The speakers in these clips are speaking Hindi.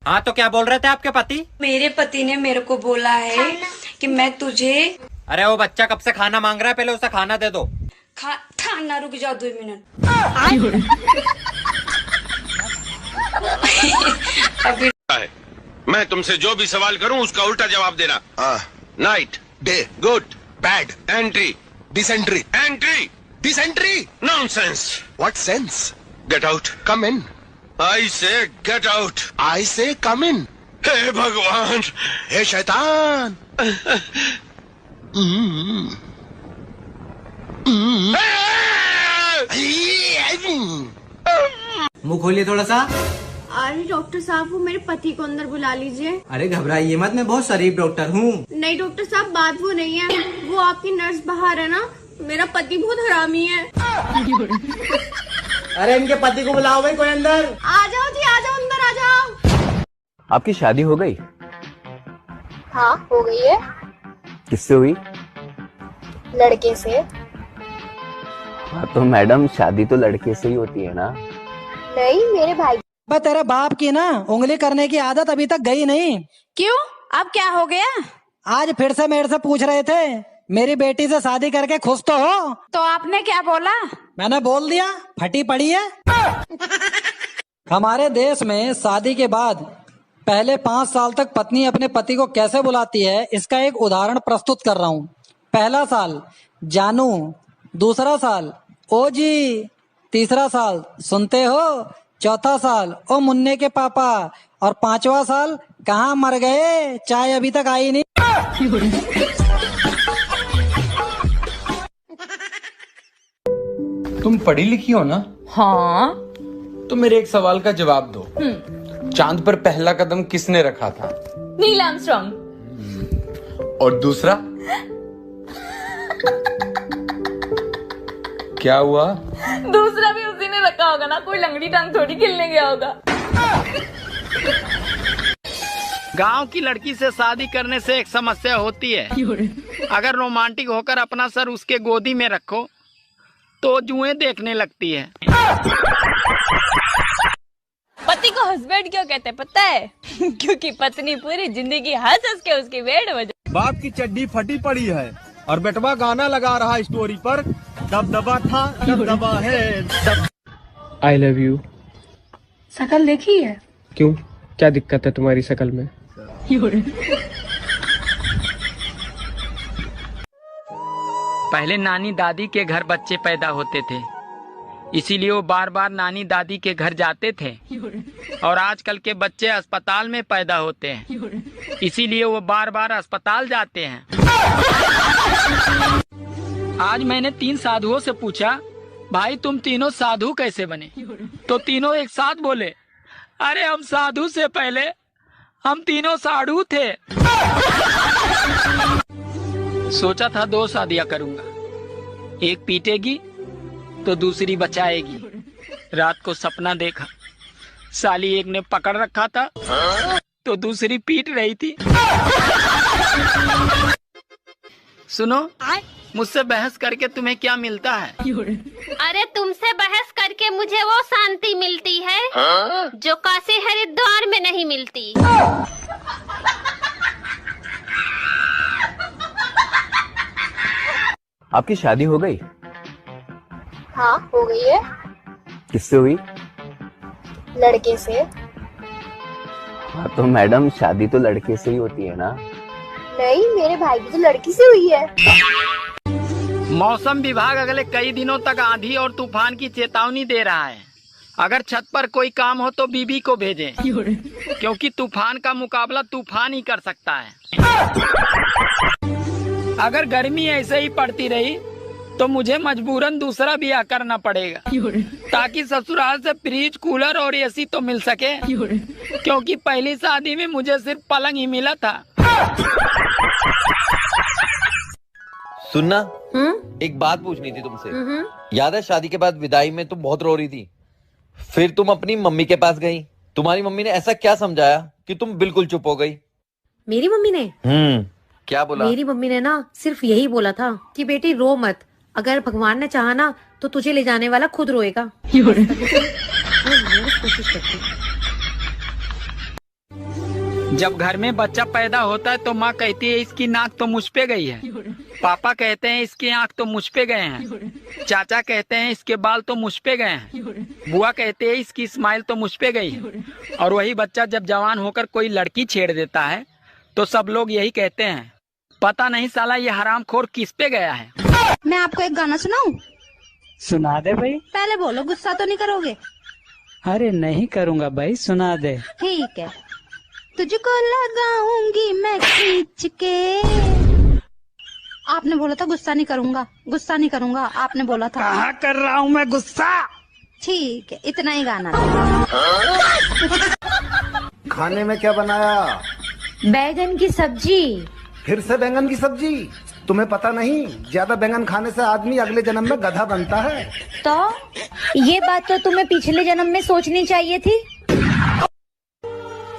हाँ तो क्या बोल रहे थे आपके पति? मेरे पति ने मेरे को बोला है कि मैं तुझे अरे वो बच्चा कब से खाना मांग रहा है, पहले उसे खाना दे दो। खाना रुक जाओ 2 मिनट। अभी मैं तुमसे जो भी सवाल करूं उसका उल्टा जवाब देना। Night, day, good, bad, entry, dysentery, entry, dysentery, nonsense. What sense? Get out, come in. I say get out, आई से कम इन। हे भगवान, हे शैतान। मुंह खोलिए थोड़ा सा। अरे डॉक्टर साहब, वो मेरे पति को अंदर बुला लीजिए। अरे घबराइए मत, मैं बहुत शरीफ डॉक्टर हूँ। नहीं डॉक्टर साहब, बात वो नहीं है, वो आपकी नर्स बाहर है ना, मेरा पति बहुत हरामी है। अरे इनके पति को बुलाओ भाई, कोई अंदर। आ जाओ जी, आ जाओ, अंदर आ जाओ। आपकी शादी हो गई? हाँ हो गई है। किससे हुई? लड़के से। हाँ तो मैडम, शादी तो लड़के से ही होती है ना? नहीं, मेरे भाई। तेरे बाप की ना उंगली करने की आदत अभी तक गई नहीं। क्यों, अब क्या हो गया? आज फिर से मेरे से पूछ रहे थे मेरी बेटी से शादी करके खुश तो हो? तो आपने क्या बोला? मैंने बोल दिया फटी पड़ी है। हमारे देश में शादी के बाद पहले 5 साल तक पत्नी अपने पति को कैसे बुलाती है, इसका एक उदाहरण प्रस्तुत कर रहा हूँ। पहला साल जानू, दूसरा साल ओ जी, तीसरा साल सुनते हो, चौथा साल ओ मुन्ने के पापा, और 5वां साल कहाँ मर गए, चाय अभी तक आई नहीं। तुम पढ़ी लिखी हो ना? हाँ। तो मेरे एक सवाल का जवाब दो। चांद पर पहला कदम किसने रखा था? Neil Armstrong. और दूसरा? क्या हुआ? दूसरा भी उसी ने रखा होगा ना, कोई लंगड़ी टांग थोड़ी खेलने गया होगा। गांव की लड़की से शादी करने से एक समस्या होती है, अगर रोमांटिक होकर अपना सर उसके गोदी में रखो तो जुएं देखने लगती है। पति को हस्बैंड क्यों कहते हैं पता है? क्योंकि पत्नी पूरी जिंदगी हंस हंस के उसकी वेड़ बजा। बाप की चड्डी फटी पड़ी है और बेटवा गाना लगा रहा स्टोरी पर, दबदबा था दबदबा है। I love you. शकल देखी है? क्यों, क्या दिक्कत है तुम्हारी शकल में? पहले नानी दादी के घर बच्चे पैदा होते थे, इसीलिए वो बार बार नानी दादी के घर जाते थे। और आजकल के बच्चे अस्पताल में पैदा होते हैं, इसीलिए वो बार बार अस्पताल जाते हैं। आज मैंने 3 साधुओं से पूछा, भाई तुम तीनों साधु कैसे बने? तो तीनों एक साथ बोले, अरे हम साधु से पहले हम तीनों साधु थे। सोचा था 2 शादियां करूंगा, एक पीटेगी तो दूसरी बचाएगी। रात को सपना देखा, साली एक ने पकड़ रखा था तो दूसरी पीट रही थी। सुनो, मुझसे बहस करके तुम्हें क्या मिलता है? अरे तुमसे बहस करके मुझे वो शांति मिलती है जो काशी हरिद्वार में नहीं मिलती। आपकी शादी हो गई? हाँ हो गई है। किससे हुई? लड़के से। हाँ तो मैडम, शादी तो लड़के से ही होती है ना? नहीं, मेरे भाई की तो लड़की से हुई है। मौसम विभाग अगले कई दिनों तक आंधी और तूफान की चेतावनी दे रहा है। अगर छत पर कोई काम हो तो बीबी को भेजें, क्योंकि तूफान का मुकाबला तूफान ही कर सकता है। अगर गर्मी ऐसे ही पड़ती रही तो मुझे मजबूरन दूसरा ब्याह करना पड़ेगा, ताकि ससुराल से फ्रिज, कूलर और एसी तो मिल सके, क्योंकि पहली शादी में मुझे सिर्फ पलंग ही मिला था। सुनना, एक बात पूछनी थी तुमसे। याद है शादी के बाद विदाई में तुम बहुत रो रही थी, फिर तुम अपनी मम्मी के पास गई। तुम्हारी मम्मी ने ऐसा क्या समझाया कि तुम बिल्कुल चुप हो गई? मेरी मम्मी ने? क्या बोला? मेरी मम्मी ने ना सिर्फ यही बोला था कि बेटी रो मत, अगर भगवान ने चाहा ना तो तुझे ले जाने वाला खुद रोएगा। कोशिश करती। जब घर में बच्चा पैदा होता है तो माँ कहती है इसकी नाक तो मुझ पे गई है, पापा कहते हैं इसकी आंख तो मुझ पे गए हैं, चाचा कहते हैं इसके बाल तो मुझ पे गए हैं, बुआ कहते हैं इसकी स्माइल तो मुझ पे गई है। और वही बच्चा जब जवान होकर कोई लड़की छेड़ देता है तो सब लोग यही कहते हैं, पता नहीं साला ये हरामखोर किस पे गया है। मैं आपको एक गाना सुनाऊं? सुना दे भाई। पहले बोलो, गुस्सा तो नहीं करोगे? अरे नहीं करूँगा भाई, सुना दे। ठीक है। तुझको लगाऊंगी मैं खींच के। आपने बोला था गुस्सा नहीं करूंगा, गुस्सा नहीं करूंगा, आपने बोला था। कहाँ कर रहा हूँ मैं गुस्सा? ठीक है, इतना ही गाना। खाने में क्या बनाया? बैगन की सब्जी। फिर से बैंगन की सब्जी? तुम्हें पता नहीं, ज्यादा बैंगन खाने से आदमी अगले जन्म में गधा बनता है। तो ये बात तो तुम्हें पिछले जन्म में सोचनी चाहिए थी।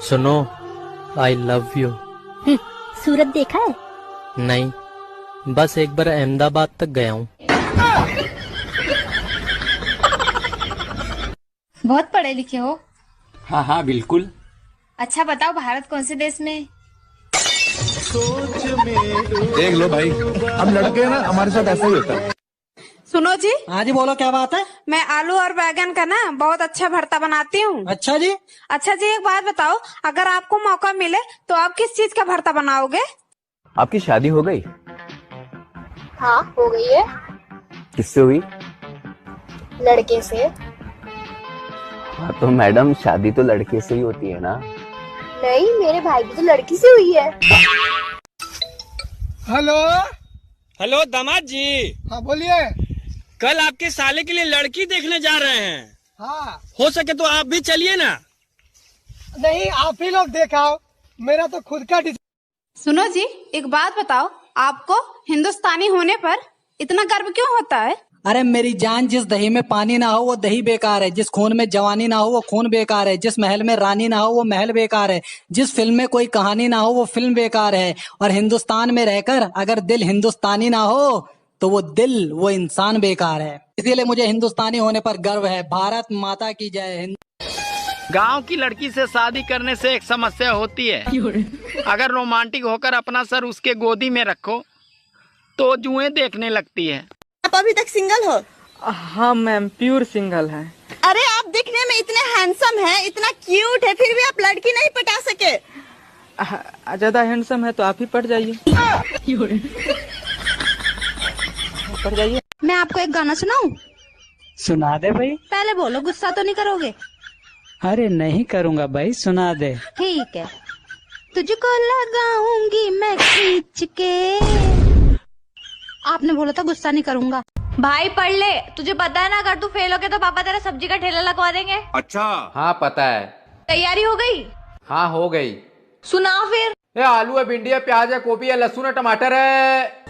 सुनो, आई लव यू। सूरत देखा है? नहीं, बस एक बार अहमदाबाद तक गया हूँ। बहुत पढ़े लिखे हो? हाँ हाँ बिल्कुल। अच्छा बताओ, भारत कौन से देश में? देख लो भाई, हम लड़के हैं ना, हमारे साथ ऐसा ही होता है। सुनो जी। हाँ जी बोलो, क्या बात है? मैं आलू और बैगन का ना बहुत अच्छा भरता बनाती हूँ। अच्छा जी। अच्छा जी, एक बात बताओ, अगर आपको मौका मिले तो आप किस चीज का भरता बनाओगे? आपकी शादी हो गई? हाँ हो गई है। किससे हुई? लड़के से। हाँ तो मैडम, शादी तो लड़के से ही होती है ना? नहीं, मेरे भाई की तो लड़की से हुई है। हेलो हेलो दामाद जी। हाँ बोलिए। कल आपके साले के लिए लड़की देखने जा रहे हैं। हाँ हो सके तो आप भी चलिए ना। नहीं, आप ही लोग देखाओ, मेरा तो खुद का सुनो जी, एक बात बताओ, आपको हिंदुस्तानी होने पर इतना गर्व क्यों होता है? अरे मेरी जान, जिस दही में पानी ना हो वो दही बेकार है, जिस खून में जवानी ना हो वो खून बेकार है, जिस महल में रानी ना हो वो महल बेकार है, जिस फिल्म में कोई कहानी ना हो वो फिल्म बेकार है। और हिंदुस्तान में रहकर अगर दिल हिंदुस्तानी ना हो तो वो दिल, वो इंसान बेकार है। इसीलिए मुझे हिंदुस्तानी होने पर गर्व है। भारत माता की जय। गांव की लड़की से शादी करने से एक समस्या होती है, अगर रोमांटिक होकर अपना सर उसके गोदी में रखो तो जुएं देखने लगती है। आप अभी तक सिंगल हो? हाँ मैम, प्योर सिंगल है। अरे आप दिखने में इतने हैंडसम हैं, इतना क्यूट है, फिर भी आप लड़की नहीं पटा सके। ज्यादा हैंडसम है तो आप ही पट जाइए। पट जाइए। मैं आपको एक गाना सुनाऊं? सुना दे भाई। पहले बोलो, गुस्सा तो नहीं करोगे? अरे नहीं करूँगा भाई, सुना दे। ठीक है। तुझको लगाऊंगी मैं खींच के। आपने बोला था गुस्सा नहीं करूंगा। भाई पढ़ ले, तुझे पता है ना, अगर तू फेल हो गया तो पापा तेरा सब्जी का ठेला लगवा देंगे। अच्छा हाँ पता है। तैयारी हो गई? हाँ हो गई। सुनाओ फिर। आलू है, भिंडी है, प्याज है, गोभी है, लहसुन है, टमाटर है।